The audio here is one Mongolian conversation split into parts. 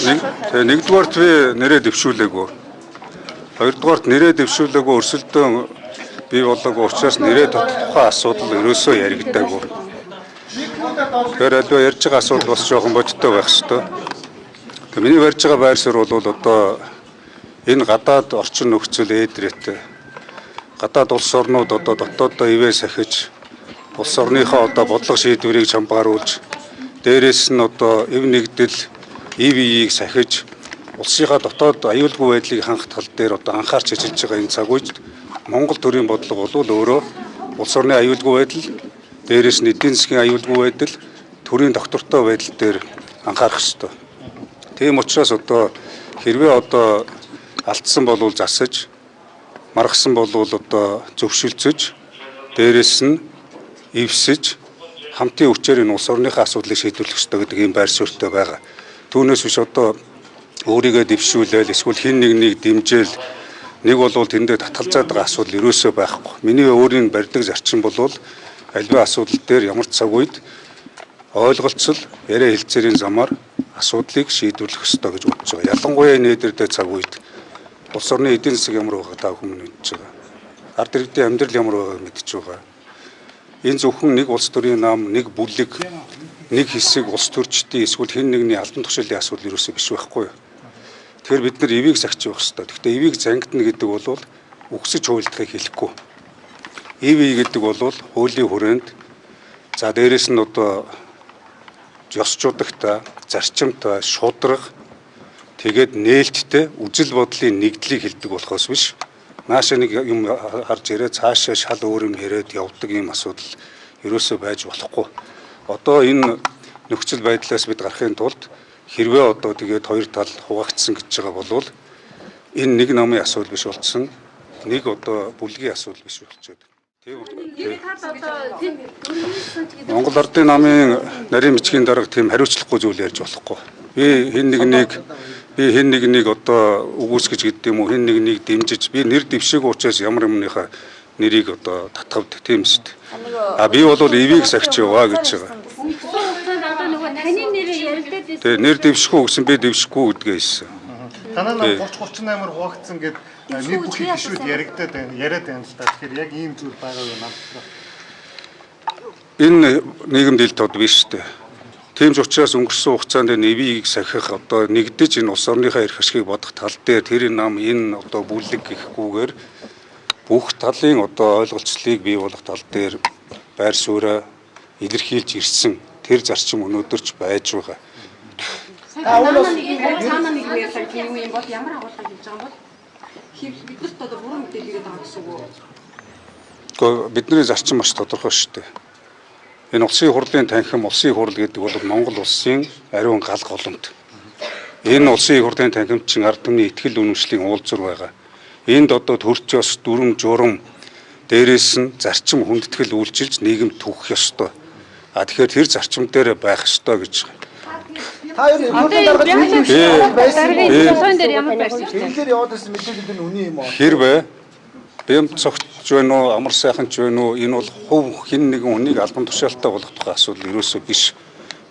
Нэгдүгээрт би нэрээ дэвшүүлээгүй. Хоёрдугаарт нэрээ дэвшүүлээгүй өрсөлдөөн бий болоогүй учраас нэрээ тодорхой асуудал ерөөсөө яригдаагүй. Тэгэхээр альва ярьж байгаа асуудал бас жоохон бодиттой байх ёстой. Тэгээ миний барьж байгаа байр суурь бол одоо энэ гадаад орчин нөхцөл ээдрээтэй гадаад улс орнууд одоо дотооддоо ивээ сахиж улс орныхоо одоо бодлого шийдвэрийг чамбааруулж дээрээс нь одоо эв нэгдэл ИВ-ийг сахиж улсынхаа дотоод аюулгүй байдлыг хангах тал дээр одоо анхаарч ажиллаж байгаа энэ цаг үед Монгол төрийн бодлого бол өөрөө улс орны аюулгүй байдал, дээрээс нь эдийн засгийн аюулгүй байдал, төрийн доктортой байдал дээр анхаарах ёстой. Тийм учраас одоо хэрвээ одоо алдсан бол засаж, маргасан бол одоо зөвшөлдсөж, дээрээс нь эвсэж хамтын хүчээр энэ улс орныхаа асуудлыг шийдвэрлэх ёстой гэдэг ийм байр суурьтай байгаа. Түүнээс биш одоо өөрийгөө дэвшүүлээл эсвэл хин нэгнийг дэмжээл нэг бол тэндээ татгалзаад байгаа асуудал ерөөсөө байхгүй. Миний өөрийн барьдаг зарчим бол альва асуудал дээр ямар цаг үед ойлголцол яриа хэлцээрийн замаар асуудлыг шийдвэрлэх ёстой гэж бодож байгаа. Ялангуяа энэ эдэрдээ цаг үед улс орны эдийн засаг ямар байгаа та бүхэн мэдж байгаа. Ард иргэдийн амьдрал ямар байгааг мэдж байгаа. Энэ зөвхөн нэг улс төрийн нам, нэг бүлэг, нэг хэсэг улс төрчдийн эсвэл хэн нэгний албан тушаалын асуудал ерөөсөө биш байхгүй юу? Тэгэхээр бид нар ивийг сахиж явах хэрэгтэй. Гэхдээ ивийг зангидна гэдэг бол үгсэж хуйлдахыг хэлэхгүй. ИВ гэдэг бол хуулийн хүрээнд за дээрэс нь одоо ёсчуудагтай, зарчимтай, шударга тэгээд нээлттэй үжил бодлын нэгдлийг хэлдэг болохоос биш. Нааша нэг юм харж ирээ цаашаа шал өөр юм яриад явдаг юм асуудал ерөөсөө байж болохгүй. Одоо энэ нөхцөл байдлаас бид гарахын тулд хэрвээ одоо тэгээд хоёр тал хуваагдсан гэж байгаа бол энэ нэг намын асуудал биш болцсон, нэг одоо бүлгийн асуудал биш болчиход. Монгол Ардын намын нарийн бичгийн дарга тийм хариуцлагагүй зүйл ярьж болохгүй. Би хэн нэгнийг одоо үгүйсгэж гэдэг юм уу, хэн нэгнийг дэмжиж би нэр дэвшээгүй учраас ямар юмныхаа нэрийг одоо татхавд тийм шүү дээ. А би бол ивийг сахиж яваа гэж байгаа. Тэгээ нэр дэвшгүй гэсэн би дэвшгүй гэдгээ хэлсэн. Танаа 30-38-аар хуваагдсан гэдэг нэг бүхий гişүүд яриад байна л та. Тэгэхээр яг ийм зүйл байгаа юу надад? Энэ нийгэмд ил тод биш шүү дээ. Тийм ч учраас өнгөрсөн хугацаанд ивийг сахих одоо нэгдэж энэ улс орныхаа эрх ашгийг бодох тал дээр тэр нам энэ одоо бүлэг гэхгүйгээр бүх талын одоо ойлголцлыг бий болгох тал дээр байр сууриа илэрхийлж ирсэн тэр зарчим өнөөдөр ч байж байгаа. Цаана нэг юм ярьсан юм бол ямар агуулга хийж байгаа бол биднэрт одоо буруу мэдээлэл өгöd байгаа гэсэн үг үү? Гэхдээ бидний зарчим маш тодорхой шүү дээ. Энэ улсын хурлын танхим, улсын хурл гэдэг бол Монгол улсын ариун гал голомт. Энэ улсын хурлын танхимд чин ард түмний ихтгэл үнэмшлийн уулзур байгаа. Энд одоо төрч ёс, дүрм, журам дээрээс нь зарчим хүндэтгэл үйлчилж нийгэм түүх ёстой. А тэгэхээр тэр зарчим дээр байх ёстой гэж байна. Та юу хэрвээ бэмт цогч байна уу, амар сайхан ч байна уу, энэ бол хувь хэн нэгэн хүнийг албан тушаалтай болгох тухай асуудал ерөөсөө биш.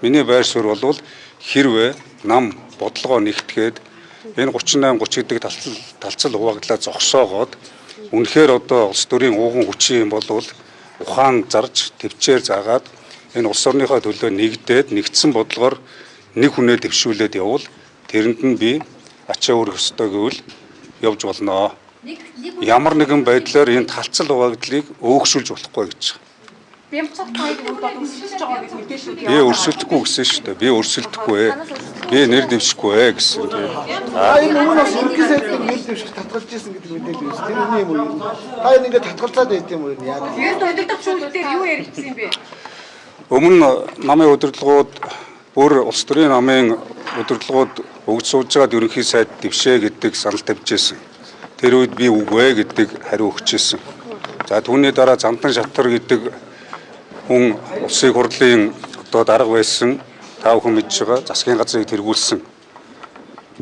Миний байр суурь бол хэрвээ нам бодлогоо нэгтгээд энэ 38-30 гэдэг талцал хуваагдлаа зогсоогоод үнэхээр одоо улс төрийн ууган хүчин юм бол ухаан зарж төвчээр заагаад энэ улс орныхоо төлөө нэгдээд нэгдсэн бодлогоор нэг хүнээ дэвшүүлээд явбал тэрэнд нь би ачаа өргөх ёстой гэвэл явж болно. Ямар нэгэн байдлаар энэ талцал хуваагдлыг өөгшүүлж болохгүй гэж байна. Бямцах тайг бол өрсөлдөж байгаа гэж мэдээлэл. Би өрсөлдөхгүй гэсэн шүү дээ. Би өрсөлдөхгүй ээ. Би нэр дэвшихгүй ээ гэсэн. Энэ өмнө бас ерөнхий сайдын нэр дэвших татгалж ирсэн гэдэг мэдээлэл байна. Тэр үний юм уу? Та ингээд татгалзаад байт юм уу? Яа. Тэгээд удирдах зүйл дээр юу яригдсан юм бэ? Өмнө намын удирдлагууд бүр улс төрийн намын удирдлагууд өгж сууж байгаад ерөнхий сайд дэвшээ гэдэг санал тавьж ирсэн. Тэр үед би үгүй гэдэг хариу өгчээсэн. За түүний дараа Замдан Шатар гэдэг хүн улсын хурлын одоо дарга байсан та бүхэн мэдж байгаа засгийн газрыг тэргүүлсэн.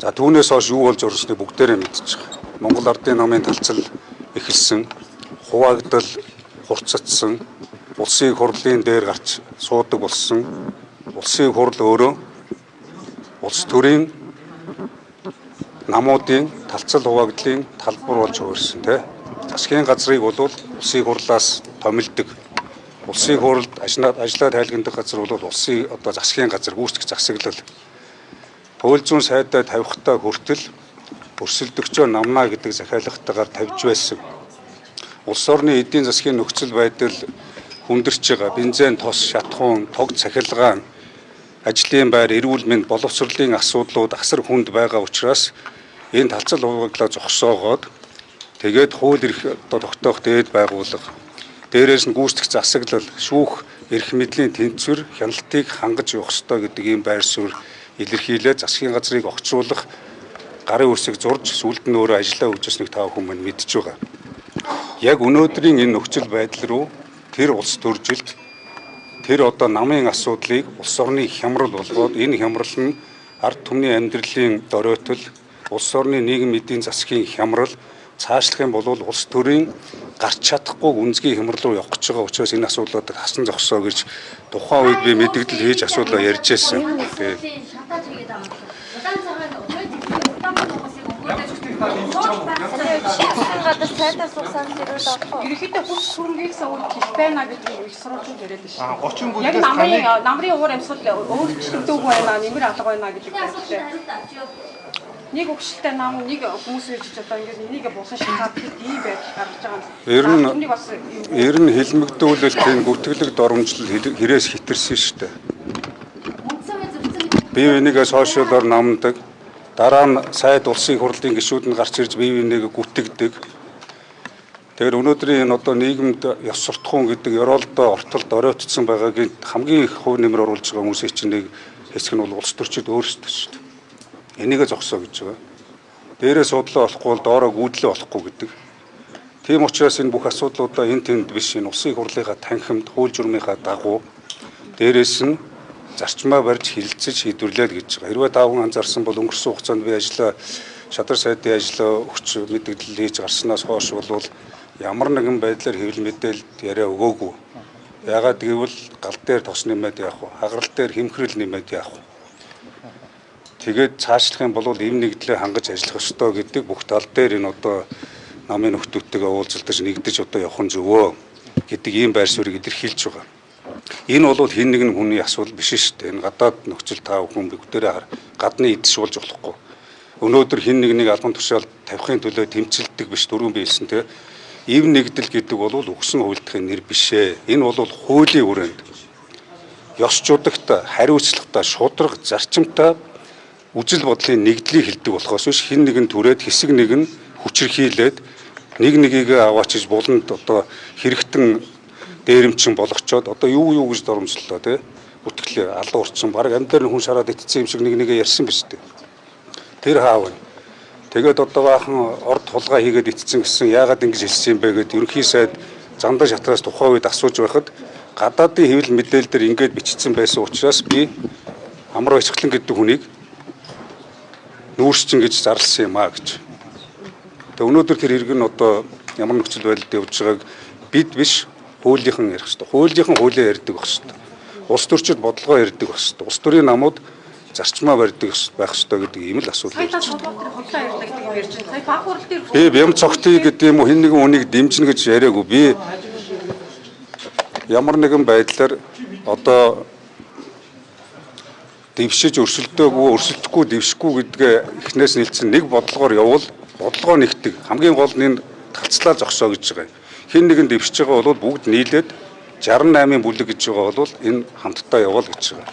За түүнээс хойш юу болж орсныг бүгдээрээ мэдж байгаа. Монгол Ардын намын талцал эхэлсэн, хуваагдал хурцсагдсан, улсын хурлын дээр гарч суудаг болсон. Улсын хурл өөрөө улс төрийн намуудын талцал хуваагдлын талбар болж өөрсөн тийм. Засгийн газрыг бол улсын хурлаас томилдог. Улсын хурлд ажлаа тайлгнадаг газар бол улсын одоо засгийн газар гүйцэтгэх засаглал. Хууль зүйн сайдаа тавихтаа хүртэл өрсөлдөгчөө намнаа гэдэг захиалгатайгаар тавьж байсан. Улс орны эдийн засгийн нөхцөл байдал хүндэрч байгаа бензин, тос, шатхуун, тогт цахилгаан, ажлын байр, эрүүл мэнд, боловсролын асуудлууд асар хүнд байгаа учраас энэ талцал хуваагдлаа зогсоогоод тэгээд хууль эрх тогтоох дээд байгууллага, дээрээс нь гүйцэтгэх засаглал, шүүх эрх мэдлийн тэнцвэр хяналтыг хангаж явах ёстой гэдэг ийм байр суурь илэрхийлээд засгийн газрыг огцруулах гарын үсэг зурж сүлд нь өөрөө ажиллаа үжсэнийг тав хүмүүс мэдж байгаа. Яг өнөөдрийн энэ нөхцөл байдал руу тэр улс төржилд тэр одоо намын асуудлыг улс орны хямрал болгоод энэ хямрал нь ард түмний амьдралын доройтол, улс орны нийгэм эдийн засгийн хямрал цаашлах юм бол улс төрийн гарч чадахгүй үнцгийн хямрал руу явах гэж байгаа учраас энэ асуудлуудад хасан зогсоо гэж тухайн үед би мэдээлэл хийж асуудлаа ярьж байсан. Ерөнхийдөө бүх сүрмгийнхээ үйл хэл байна гэдэг нь их сурвалжууд яриад байна. 30 Яг бүлгээс намрын уур амьсгал өөрчлөгдөв байна, нэмэр алга байна гэдэг байна. Нэг өгшөлтэй нам нэг хүмүүс ирж одоо ингээд энийг бусан шатаад ийм байдал гаргаж байгаа юм. Ер нь хэлмэгдүүлэлтийн гүтгэлэг доромжлол хэрээс хэтэрсэн шүү дээ. Бие бинийгээ сошиалор намдаг, дараа нь сайд улсын хурлын гишүүд нь гарч ирж бие бинийгээ гүтгдэг. Тэгэхээр өнөөдрийн энэ одоо нийгэмд ёс суртахуун гэдэг ёроолдоо ортолд оройтсон байгаагийн хамгийн их хувь нэмэр оруулж байгаа хүмүүсийн чинь нэг хэсэг нь бол улс төрчид өөрсдөө шүү дээ. Энийгээ зогсоо гэж байгаа. Дээрээ судлаа болохгүй бол доороо гүйдлээ болохгүй гэдэг. Тийм учраас энэ бүх асуудлуудаа энэ тэнд биш энэ улсын хурлынхаа танхимд хууль журмынхаа дагуу дээрээс нь зарчмаа барьж хилцэж шийдвэрлээд гэж байгаа. Хэрвээ та бүхэн анзаарсан бол өнгөрсөн хугацаанд би ажиллаа шадар сайдын ажлаа өгч мэдээлэл хийж гарснаас хойш бол ямар нэгэн байдлаар хэвлэл мэдээлэлд яриа өгөөгүй. Яагаад гэвэл гал дээр тос нэмээд яах вэ? Хагарал дээр хэмхрэл нэмээд яах вэ? Тэгээд цаашлах юм бол эв нэгдлээ хангаж ажиллах ёстой гэдэг бүх тал дээр энэ одоо намын нөхдүүдтэйгээ уулзалтаж нэгдэж одоо явах нь зөвөө гэдэг ийм байр суурийг илэрхийлж байгаа. Энэ бол хин нэгэн хүний асуудал биш шүү дээ. Энэ гадаад нөхцөл таа хүн бүгдээрээ гадны эдс болж болохгүй. Өнөөдөр хин нэгнийг албан тушаал тавихын төлөө тэмцэлдэг биш дөрвөн биелсэн те. Эв нэгдэл гэдэг бол өгсөн хуульдахын нэр биш ээ. Энэ бол хуулийн хүрээнд ёс журдагтай, хариуцлагатай, шударга, зарчимтай үжил бодлын нэгдлийг хэлдэг болохоос биш хин нэгэн түрээд хэсэг нэг нь хүчирхийлээд нэг нэгийг аваачиж буланд одоо хэрэгтэн дээрэмчин болгочоод одоо юу гэж доромжллоо те үтгэлээ алда урцсан баг амьдаар хүн шараад итцсэн юм шиг нэг нэгээ ярьсан биз дээ. Тэр хаав нь тэгээд одоо баахан орд хулгай хийгээд итцсэн гэсэн яагаад ингэж хэлсэн юм бэ гэд ерөнхий сайд зандаа шатраас тухайн үед асууж байхад гадаадын хэвлэл мэдээлэл дээр ингэж бичсэн байсан учраас би амар баячглан гэдэг хүнийг нүүрсчин гэж зарласан юм аа гэж. Тэгээ өнөөдөр тэр иргэн одоо ямар нөхцөл байдалд явж байгааг бид биш хуулийнхан ярих хэрэгтэй. Хуулийнхан хуулиа ярьдаг байх хэрэгтэй. Улс төрчид бодлогоо ярьдаг байх хэрэгтэй. Улс төрийн намууд зарчмаа барьдаг байх хэрэгтэй гэдэг ийм л асуудал байна. Би бям цогтыг гэдэг юм уу хин нэгэн үнийг дэмжинэ гэж яриаггүй. Би ямар нэгэн байдлаар одоо дэвшиж өрсөлдөхгүй дэвшихгүй гэдгээ эхнээс нэлсэн нэг бодлогоор явбал бодлогоо нэгтэг хамгийн гол нь талцлаа зогсоо гэж байгаа. Хин нэгэн дэвшиж байгаа бол бүгд нийлээд 68-ын бүлэг гэж байгаа бол энэ хамтдаа явал гэж байгаа.